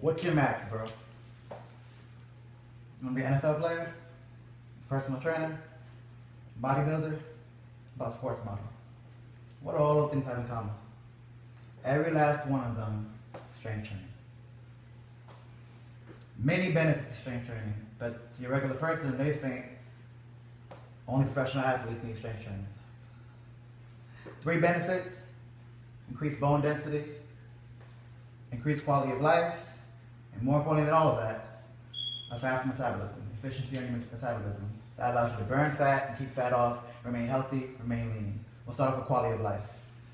What's your max, bro? You want to be an NFL player? Personal trainer? Bodybuilder? About sports model? What do all those things have in common? Every last one of them, strength training. Many benefits of strength training, but to your regular person, they think only professional athletes need strength training. 3 benefits: increased bone density, increased quality of life, and more importantly than all of that, a faster metabolism, efficiency in your metabolism. That allows you to burn fat and keep fat off, remain healthy, remain lean. We'll start off with quality of life.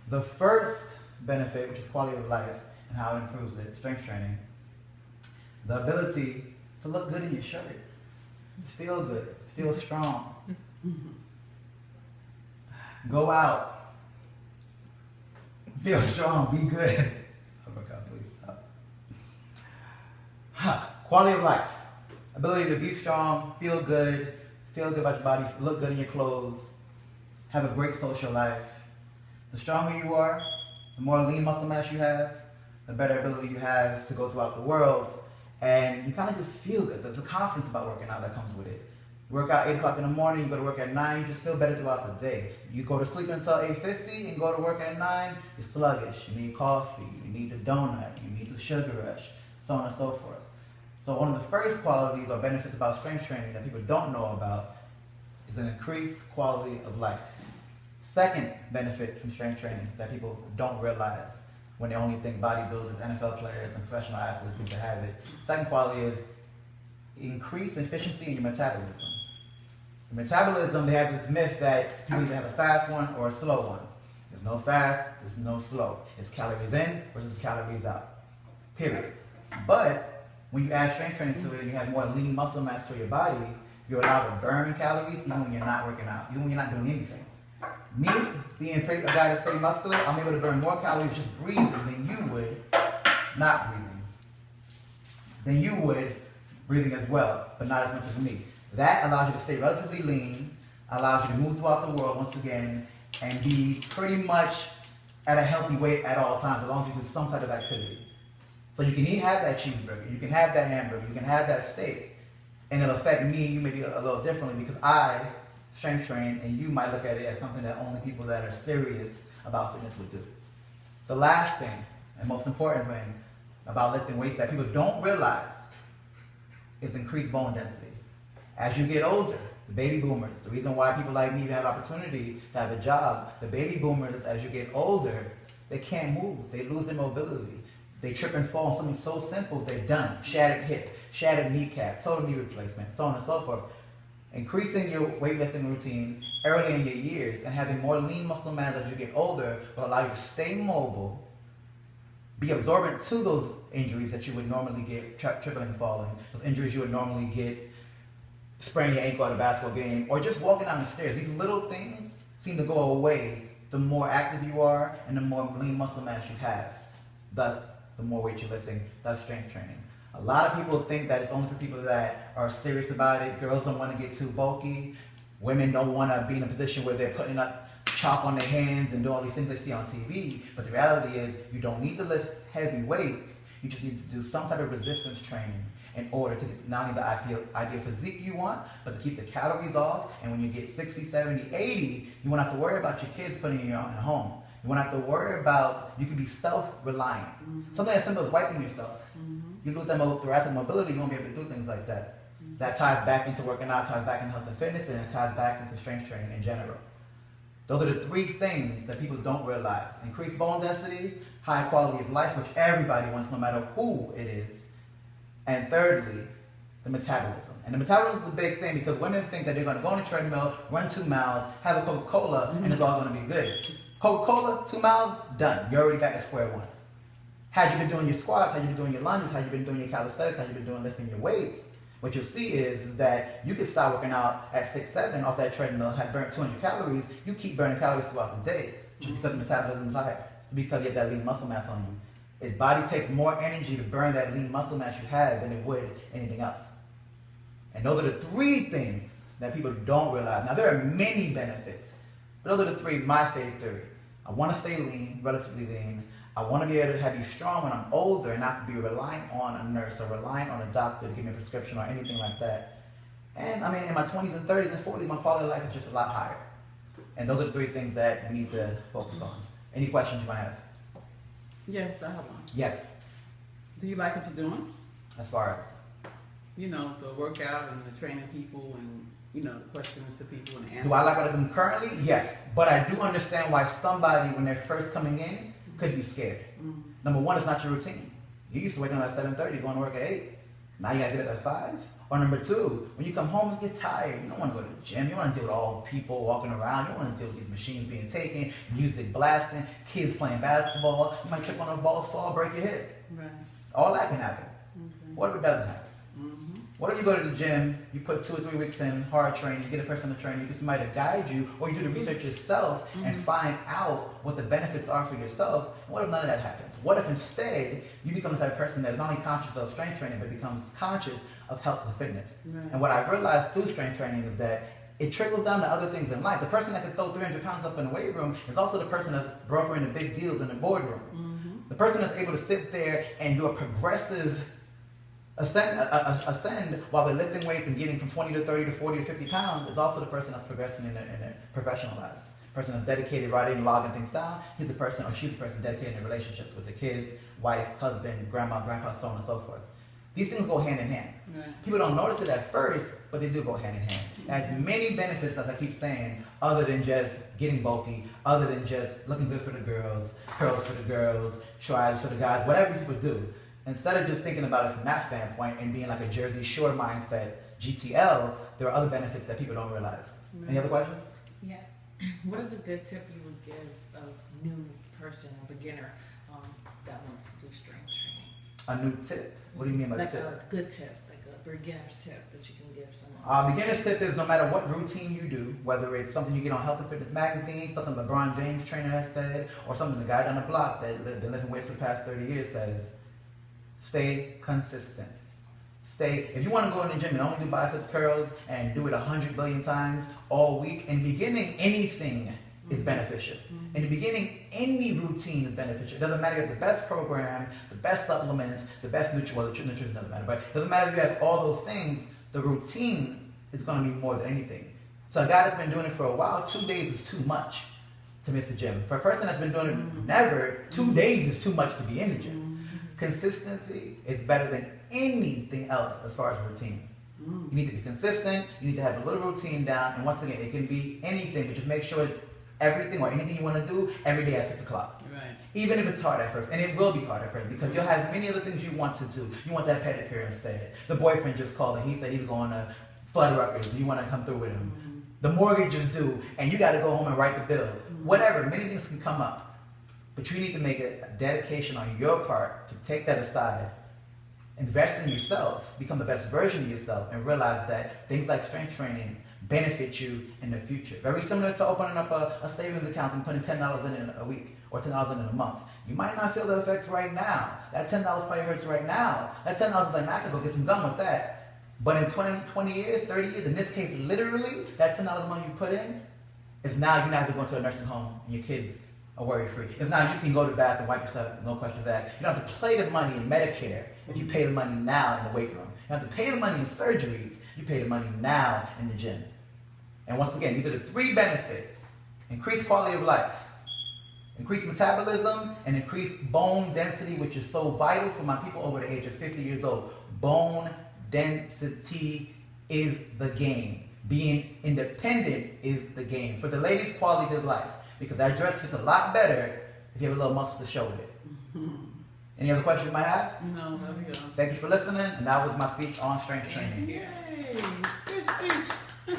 The first benefit, which is quality of life and how it improves it, strength training, the ability to look good in your shirt, feel good, feel strong. Go out, feel strong, be good. Oh my God, please stop. Quality of life, ability to be strong, feel good about your body, look good in your clothes, have a great social life. The stronger you are, the more lean muscle mass you have, the better ability you have to go throughout the world. And you kind of just feel good. There's a confidence about working out that comes with it. You work out 8 o'clock in the morning, you go to work at 9, you just feel better throughout the day. You go to sleep until 8:50 and go to work at 9, you're sluggish. You need coffee, you need the donut, you need the sugar rush, so on and so forth. So one of the first qualities or benefits about strength training that people don't know about is an increased quality of life. Second benefit from strength training that people don't realize when they only think bodybuilders, NFL players, and professional athletes seem to have it. Second quality is increased efficiency in your metabolism. In metabolism, they have this myth that people either have a fast one or a slow one. There's no fast, there's no slow. It's calories in versus calories out, period. But when you add strength training to it and you have more lean muscle mass to your body, you're allowed to burn calories even when you're not working out, even when you're not doing anything. Me, being a guy that's pretty muscular, I'm able to burn more calories just breathing than you would not breathing. Than you would breathing as well, but not as much as me. That allows you to stay relatively lean, allows you to move throughout the world once again, and be pretty much at a healthy weight at all times, as long as you do some type of activity. So you can have that cheeseburger, you can have that hamburger, you can have that steak, and it'll affect me and you maybe a little differently because I strength train, and you might look at it as something that only people that are serious about fitness would do. The last thing, and most important thing about lifting weights that people don't realize is increased bone density. As you get older, the baby boomers, the reason why people like me even have opportunity to have a job, the baby boomers, as you get older, they can't move, they lose their mobility. They trip and fall on something so simple, they're done. Shattered hip, shattered kneecap, total knee replacement, so on and so forth. Increasing your weightlifting routine early in your years and having more lean muscle mass as you get older will allow you to stay mobile, be absorbent to those injuries that you would normally get, tripping and falling, those injuries you would normally get, spraining your ankle at a basketball game, or just walking down the stairs. These little things seem to go away the more active you are and the more lean muscle mass you have. Thus, the more weight you're lifting, thus strength training. A lot of people think that it's only for people that are serious about it. Girls don't want to get too bulky. Women don't want to be in a position where they're putting up chalk on their hands and doing all these things they see on TV. But the reality is you don't need to lift heavy weights. You just need to do some type of resistance training in order to get not only the ideal physique you want, but to keep the calories off. And when you get 60, 70, 80, you won't have to worry about your kids putting you in a home. You won't have to worry about, you can be self-reliant. Mm-hmm. Something as simple as wiping yourself. Mm-hmm. You lose that thoracic mobility, you won't be able to do things like that. Mm-hmm. That ties back into working out, ties back into health and fitness, and it ties back into strength training in general. Those are the 3 things that people don't realize. Increased bone density, high quality of life, which everybody wants no matter who it is. And thirdly, the metabolism. And the metabolism is a big thing because women think that they're going to go on a treadmill, run 2 miles, have a Coca-Cola, and it's all going to be good. Coca-Cola, 2 miles, done. You're already back at square one. Had you been doing your squats, had you been doing your lunges, had you been doing your calisthenics, had you been doing lifting your weights, what you'll see is that you can start working out at 6, 7 off that treadmill, had burnt 200 calories, you keep burning calories throughout the day just because the metabolism is higher, because you have that lean muscle mass on you. Your body takes more energy to burn that lean muscle mass you have than it would anything else. And those are the 3 things that people don't realize. Now there are many benefits, but those are the 3, my favorite 3. I want to stay lean, relatively lean. I want to be able to have you strong when I'm older and not be relying on a nurse or relying on a doctor to give me a prescription or anything like that. And I mean, in my 20s and 30s and 40s, my quality of life is just a lot higher. And those are the three things that we need to focus on. Any questions you might have? Yes, I have one. Yes. Do you like what you're doing? As far as? You know, the workout and the training people and, you know, questions to people and answers. Do I like what I do currently? Yes. But I do understand why somebody, when they're first coming in, could be scared. Mm-hmm. Number one, it's not your routine. You used to wake up at 7:30, going to work at 8. Now you gotta get up at 5. Or number two, when you come home and get tired, you don't want to go to the gym. You don't want to deal with all the people walking around. You don't want to deal with these machines being taken, music blasting, kids playing basketball. You might trip on a ball, fall, break your hip. Right. All that can happen. Okay. What if it doesn't happen? Mm-hmm. What if you go to the gym, you put 2 or 3 weeks in hard training, you get a personal trainer, you get somebody to guide you, or you do the research yourself and find out what the benefits are for yourself? What if none of that happens? What if instead you become the type of person that is not only conscious of strength training, but becomes conscious of health and fitness? Right. And what I've realized through strength training is that it trickles down to other things in life. The person that can throw 300 pounds up in the weight room is also the person that's brokering the big deals in the boardroom. Mm-hmm. The person that's able to sit there and do a progressive ascend while they're lifting weights and getting from 20 to 30 to 40 to 50 pounds is also the person that's progressing in their professional lives. The person that's dedicated writing, logging things down, he's the person or she's the person dedicated in relationships with the kids, wife, husband, grandma, grandpa, so on and so forth. These things go hand in hand. Right. People don't notice it at first, but they do go hand in hand. It has many benefits, as I keep saying, other than just getting bulky, other than just looking good for the girls, curls for the girls, tries for the guys, whatever people do. Instead of just thinking about it from that standpoint and being like a Jersey Shore mindset, GTL, there are other benefits that people don't realize. Any other questions? Yes. What is a good tip you would give a new person or beginner that wants to do strength training? A new tip? What do you mean by like tip? a good tip, like a beginner's tip that you can give someone. Beginner's tip is no matter what routine you do, whether it's something you get on Health and Fitness magazine, something LeBron James trainer has said, or something the guy down the block that been lifting weights for the past 30 years says, stay consistent. If you want to go in the gym and only do biceps curls and do it 100 billion times all week, in the beginning, anything is beneficial. In the beginning, any routine is beneficial. It doesn't matter if you have the best program, the best supplements, the best nutrition doesn't matter. But it doesn't matter if you have all those things, the routine is going to be more than anything. So a guy that's been doing it for a while, 2 days is too much to miss the gym. For a person that's been doing it never, 2 days is too much to be in the gym. Consistency is better than anything else as far as routine. You need to be consistent, you need to have a little routine down, and once again, it can be anything, but just make sure it's everything or anything you want to do every day at 6 o'clock. Right. Even if it's hard at first, and it will be hard at first, because you'll have many other things you want to do. You want that pedicure instead. The boyfriend just called and he said he's going to Fuddruckers. You want to come through with him. The mortgage is due, and you got to go home and write the bill. Whatever, many things can come up. But you need to make a dedication on your part to take that aside, invest in yourself, become the best version of yourself, and realize that things like strength training benefit you in the future. Very similar to opening up a savings account and putting $10 in it a week or $10 in it a month. You might not feel the effects right now. That $10 probably hurts right now. That $10 is like, I could go get some gum with that. But in 20 years, 30 years, in this case, literally, that $10 a month you put in is now you don't have to go into a nursing home and your kids are worry-free. It's now you can go to the bathroom, wipe yourself, no question of that. You don't have to pay the money in Medicare if you pay the money now in the weight room. You don't have to pay the money in surgeries. You pay the money now in the gym. And once again, these are the 3 benefits. Increased quality of life, increased metabolism, and increased bone density, which is so vital for my people over the age of 50 years old. Bone density is the game. Being independent is the game. For the ladies, quality of life. Because that dress fits a lot better if you have a little muscle to show with it. Any other questions you might have? No, there we go. Thank you for listening, and that was my speech on strength training. Yay! Good speech.